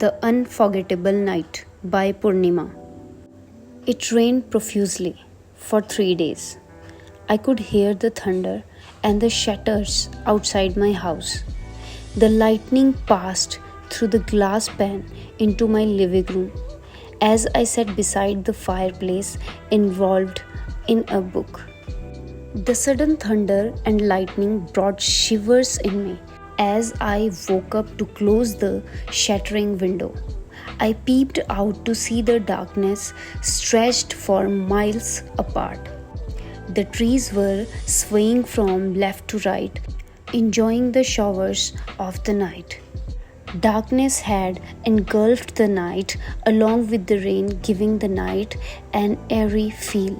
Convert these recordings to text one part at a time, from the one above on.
The Unforgettable Night by Purnima. It rained profusely for 3 days. I could hear the thunder and the shatters outside my house. The lightning passed through the glass pane into my living room as I sat beside the fireplace involved in a book. The sudden thunder and lightning brought shivers in me as I woke up to close the shattering window. I peeped out to see the darkness stretched for miles apart. The trees were swaying from left to right, enjoying the showers of the night. Darkness had engulfed the night along with the rain, giving the night an eerie feel.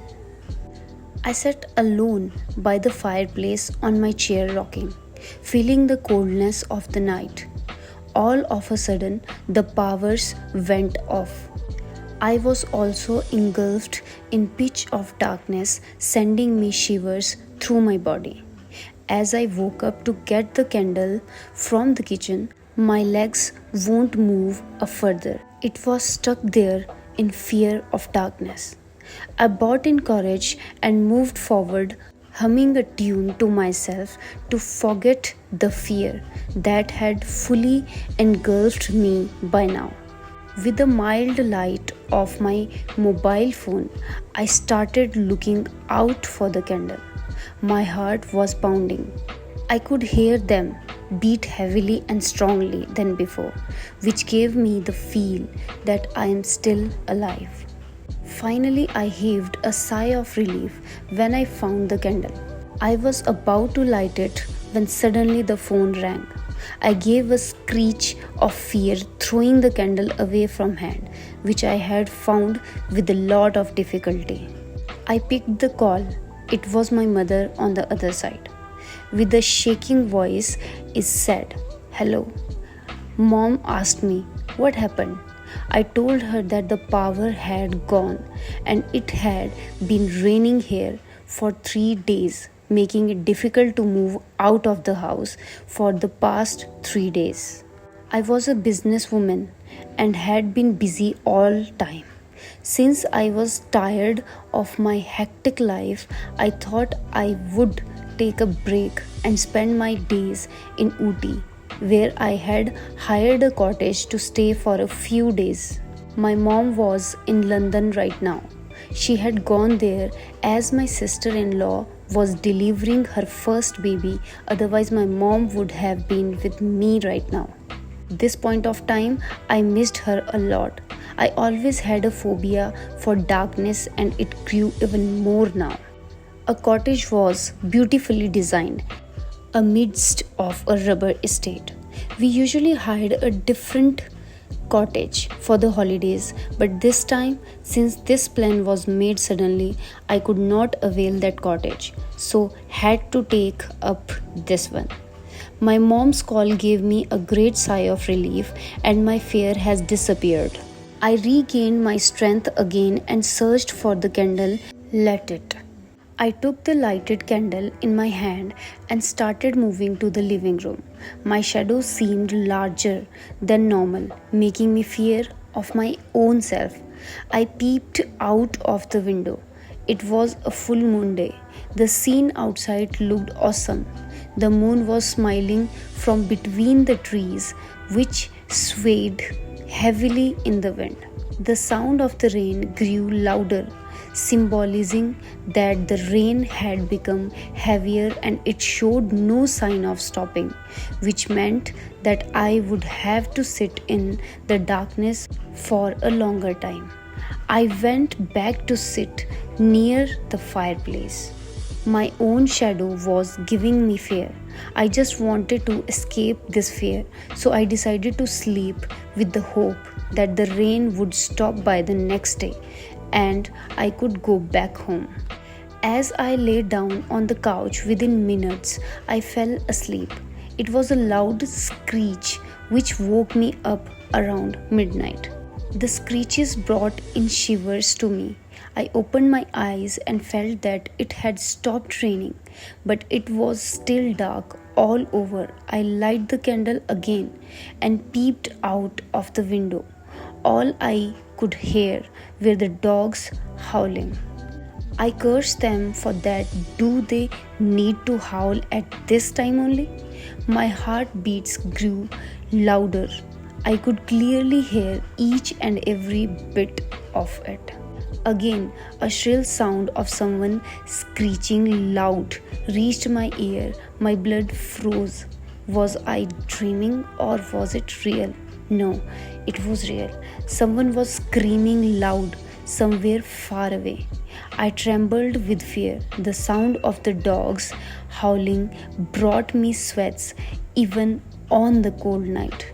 I sat alone by the fireplace on my chair rocking, feeling the coldness of the night. All of a sudden, the powers went off. I was also engulfed in pitch of darkness, sending me shivers through my body. As I woke up to get the candle from the kitchen, my legs won't move a further. It was stuck there in fear of darkness. I brought in courage and moved forward, humming a tune to myself to forget the fear that had fully engulfed me by now. With the mild light of my mobile phone, I started looking out for the candle. My heart was pounding. I could hear them beat heavily and strongly than before, which gave me the feel that I am still alive. Finally, I heaved a sigh of relief when I found the candle. I was about to light it when suddenly the phone rang. I gave a screech of fear, throwing the candle away from hand, which I had found with a lot of difficulty. I picked the call. It was my mother on the other side. With a shaking voice, it said, "Hello." Mom asked me, "What happened?" I told her that the power had gone and it had been raining here for 3 days, making it difficult to move out of the house for the past 3 days. I was a businesswoman and had been busy all time. Since I was tired of my hectic life, I thought I would take a break and spend my days in Ooty, where I had hired a cottage to stay for a few days. My mom was in London right now. She had gone there as my sister-in-law was delivering her first baby, otherwise my mom would have been with me right now. This point of time, I missed her a lot. I always had a phobia for darkness and it grew even more now. A cottage was beautifully designed amidst of a rubber estate. We usually hired a different cottage for the holidays, but this time, since this plan was made suddenly, I could not avail that cottage, so had to take up this one. My mom's call gave me a great sigh of relief and my fear has disappeared. I regained my strength again and searched for the candle, lit it. I took the lighted candle in my hand and started moving to the living room. My shadow seemed larger than normal, making me fear of my own self. I peeped out of the window. It was a full moon day. The scene outside looked awesome. The moon was smiling from between the trees, which swayed heavily in the wind. The sound of the rain grew louder, symbolizing that the rain had become heavier and it showed no sign of stopping, which meant that I would have to sit in the darkness for a longer time. I went back to sit near the fireplace. My own shadow was giving me fear. I just wanted to escape this fear, so I decided to sleep with the hope that the rain would stop by the next day and I could go back home. As I lay down on the couch, within minutes, I fell asleep. It was a loud screech which woke me up around midnight. The screeches brought in shivers to me, I opened my eyes and felt that it had stopped raining, but it was still dark all over. I lighted the candle again and peeped out of the window. All I could hear were the dogs howling. I cursed them for that. Do they need to howl at this time only? My heartbeats grew louder. I could clearly hear each and every bit of it. Again, a shrill sound of someone screeching loud reached my ear. My blood froze. Was I dreaming or was it real? No, it was real. Someone was screaming loud somewhere far away. I trembled with fear. The sound of the dogs howling brought me sweats even on the cold night.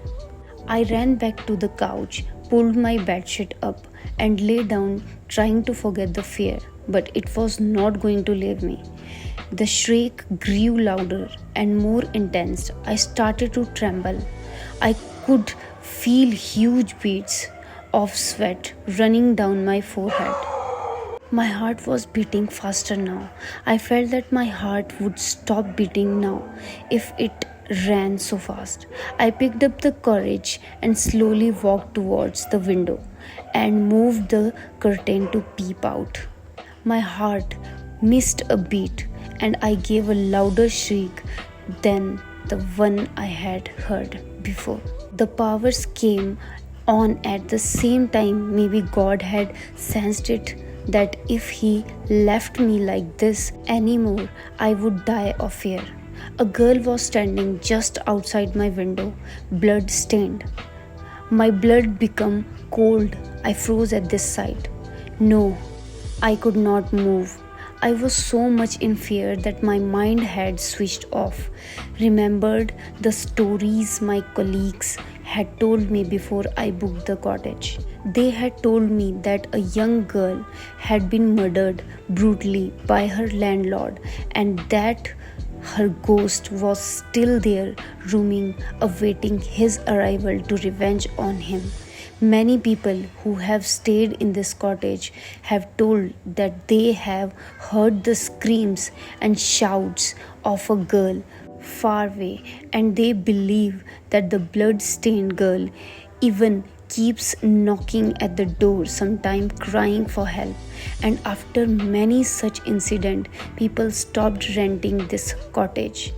I ran back to the couch, pulled my bedsheet up, and lay down trying to forget the fear, but it was not going to leave me. The shriek grew louder and more intense. I started to tremble. I could feel huge beads of sweat running down my forehead. My heart was beating faster now. I felt that my heart would stop beating now if it ran so fast. I picked up the courage and slowly walked towards the window and moved the curtain to peep out. My heart missed a beat and I gave a louder shriek than the one I had heard before. The powers came on at the same time. Maybe God had sensed it, that if he left me like this anymore, I would die of fear. A girl was standing just outside my window, blood stained. My blood became cold. I froze at this sight. No, I could not move. I was so much in fear that my mind had switched off. Remembered the stories my colleagues had told me before I booked the cottage. They had told me that a young girl had been murdered brutally by her landlord and that her ghost was still there roaming, awaiting his arrival to revenge on him. Many people who have stayed in this cottage have told that they have heard the screams and shouts of a girl far away, and they believe that the blood-stained girl even keeps knocking at the door, sometimes crying for help. And after many such incidents, people stopped renting this cottage,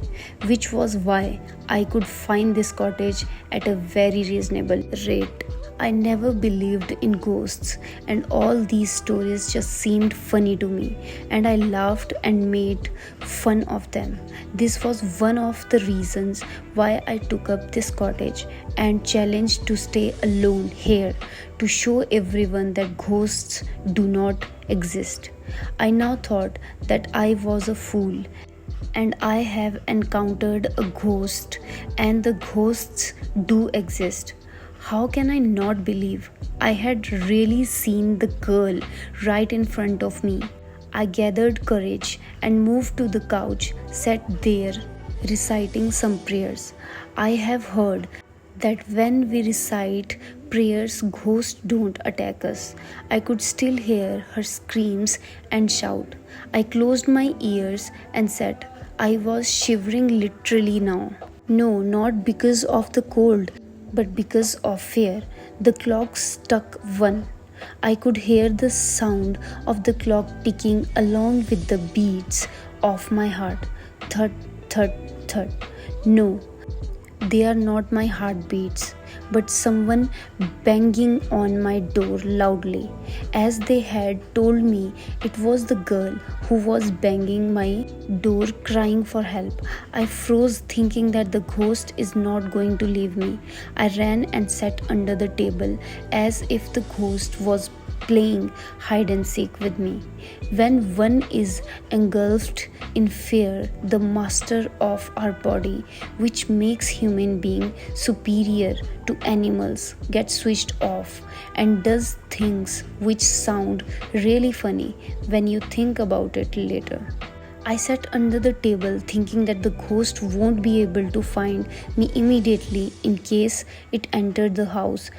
which was why I could find this cottage at a very reasonable rate. I never believed in ghosts, and all these stories just seemed funny to me, and I laughed and made fun of them. This was one of the reasons why I took up this cottage and challenged to stay alone here, to show everyone that ghosts do not exist. I now thought that I was a fool, and I have encountered a ghost, and the ghosts do exist. How can I not believe I had really seen the girl right in front of me? I gathered courage and moved to the couch, sat there reciting some prayers. I have heard that when we recite prayers, ghosts don't attack us. I could still hear her screams and shout. I closed my ears and sat. I was shivering literally now. No, not because of the cold, but because of fear. The clock struck 1. I could hear the sound of the clock ticking along with the beats of my heart. Thud, thud, thud. No, they are not my heartbeats, but someone banging on my door loudly. As they had told me, it was the girl who was banging my door crying for help. I froze, thinking that the ghost is not going to leave me. I ran and sat under the table as if the ghost was playing hide and seek with me. When one is engulfed in fear, the master of our body, which makes human being superior to animals, gets switched off and does things which sound really funny when you think about it later. I sat under the table thinking that the ghost won't be able to find me immediately in case it entered the house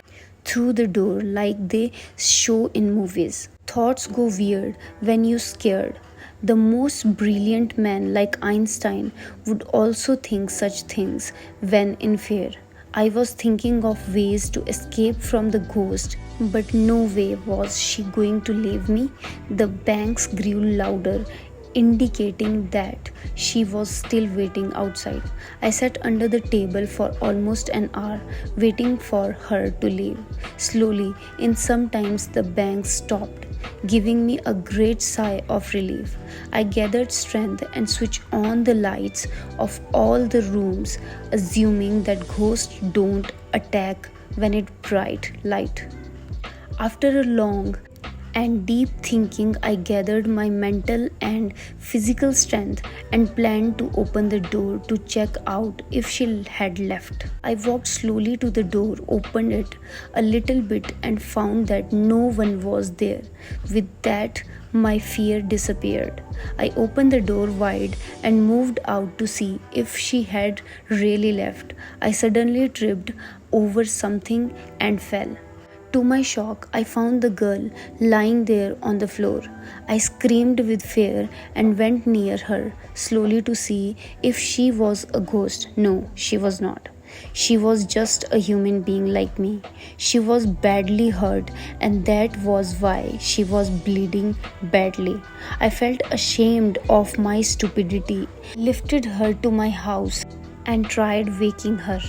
through the door like they show in movies. Thoughts go weird when you're scared. The most brilliant man, like Einstein, would also think such things when in fear. I was thinking of ways to escape from the ghost, but no way was she going to leave me. The bangs grew louder, indicating that she was still waiting outside. I sat under the table for almost an hour, waiting for her to leave. Slowly, and sometimes the bangs stopped, giving me a great sigh of relief. I gathered strength and switched on the lights of all the rooms, assuming that ghosts don't attack when it's bright light. After a long and deep thinking, I gathered my mental and physical strength and planned to open the door to check out if she had left. I walked slowly to the door, opened it a little bit, and found that no one was there. With that, my fear disappeared. I opened the door wide and moved out to see if she had really left. I suddenly tripped over something and fell. To my shock, I found the girl lying there on the floor. I screamed with fear and went near her slowly to see if she was a ghost. No, she was not. She was just a human being like me. She was badly hurt, and that was why she was bleeding badly. I felt ashamed of my stupidity, lifted her to my house, and tried waking her.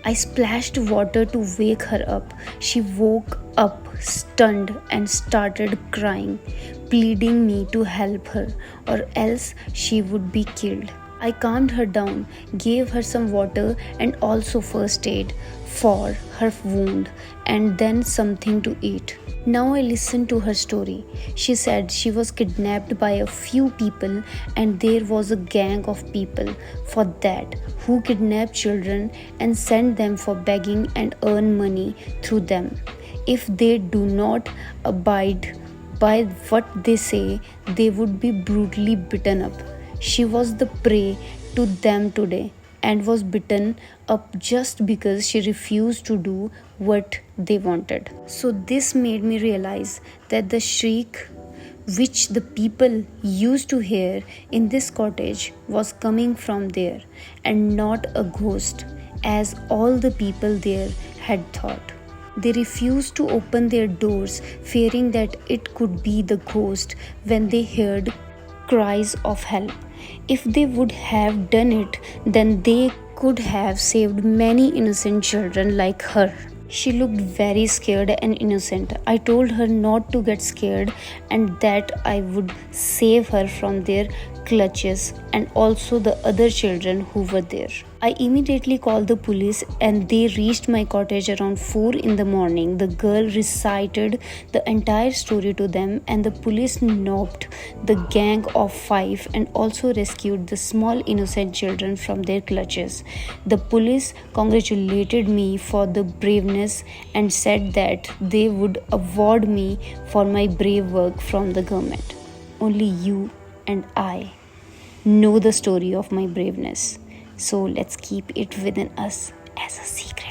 I splashed water to wake her up. She woke up stunned and started crying, pleading me to help her or else she would be killed. I calmed her down, gave her some water and also first aid for her wound and then something to eat. Now I listened to her story. She said she was kidnapped by a few people and there was a gang of people for that who kidnap children and send them for begging and earn money through them. If they do not abide by what they say, they would be brutally beaten up. She was the prey to them today and was beaten up just because she refused to do what they wanted. So this made me realize that the shriek which the people used to hear in this cottage was coming from there and not a ghost, as all the people there had thought. They refused to open their doors, fearing that it could be the ghost when they heard cries of help. If they would have done it, then they could have saved many innocent children like her. She looked very scared and innocent. I told her not to get scared and that I would save her from their clutches and also the other children who were there. I immediately called the police and they reached my cottage around 4 in the morning. The girl recited the entire story to them and the police nabbed the gang of 5 and also rescued the small innocent children from their clutches. The police congratulated me for the braveness and said that they would award me for my brave work from the government. Only you and I know the story of my braveness. So let's keep it within us as a secret.